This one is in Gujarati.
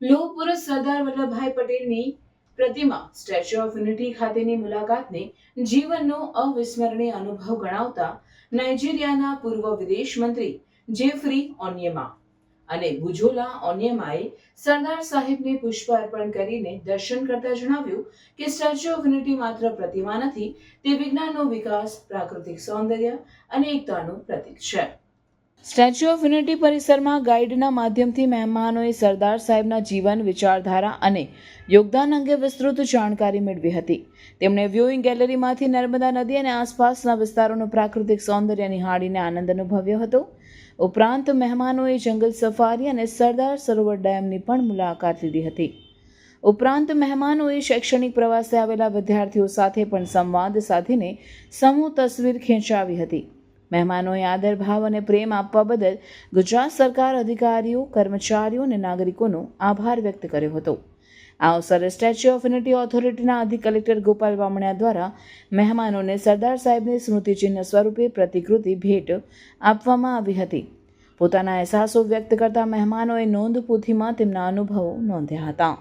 લોહ પુરુષ સરદાર વલ્લભભાઈ પટેલની પ્રતિમા સ્ટેચ્યુ ઓફ યુનિટી ખાતેની મુલાકાતને જીવનનો અવિસ્મરણીય અનુભવ ગણાવતા નાઇજીરિયાના પૂર્વ વિદેશ મંત્રી જેફરી ઓન્યેમા અને બુજોલા ઓન્યેમાએ સરદાર સાહેબને પુષ્પ અર્પણ કરીને દર્શન કરતા જણાવ્યું કે સ્ટેચ્યુ ઓફ યુનિટી માત્ર પ્રતિમા નથી, તે વિજ્ઞાનનો વિકાસ, પ્રાકૃતિક સૌંદર્ય અને એકતાનું પ્રતીક છે. સ્ટેચ્યુ ઓફ યુનિટી પરિસરમાં ગાઈડના માધ્યમથી મહેમાનોએ સરદાર સાહેબના જીવન, વિચારધારા અને યોગદાન અંગે વિસ્તૃત જાણકારી મેળવી હતી. તેમણે વ્યુઇંગ ગેલેરીમાંથી નર્મદા નદી અને આસપાસના વિસ્તારોનું પ્રાકૃતિક સૌંદર્ય નિહાળીને આનંદ અનુભવ્યો હતો. ઉપરાંત મહેમાનોએ જંગલ સફારી અને સરદાર સરોવર ડેમની પણ મુલાકાત લીધી હતી. ઉપરાંત મહેમાનોએ શૈક્ષણિક પ્રવાસે આવેલા વિદ્યાર્થીઓ સાથે પણ સંવાદ સાધીને સમૂહ તસવીર ખેંચાવી હતી. મહેમાનોએ આદરભાવ અને પ્રેમ આપવા બદલ ગુજરાત સરકાર અધિકારીઓ, કર્મચારીઓ અને નાગરિકોનો આભાર વ્યક્ત કર્યો હતો. આ અવસરે સ્ટેચ્યુ ઓફ યુનિટી ઓથોરિટીના અધિક કલેક્ટર ગોપાલ વામણિયા દ્વારા મહેમાનોને સરદાર સાહેબની સ્મૃતિચિહ્ન સ્વરૂપે પ્રતિકૃતિ ભેટ આપવામાં આવી હતી. પોતાના અહેસાસો વ્યક્ત કરતા મહેમાનોએ નોંધ પોથીમાં તેમના અનુભવો નોંધ્યા હતા.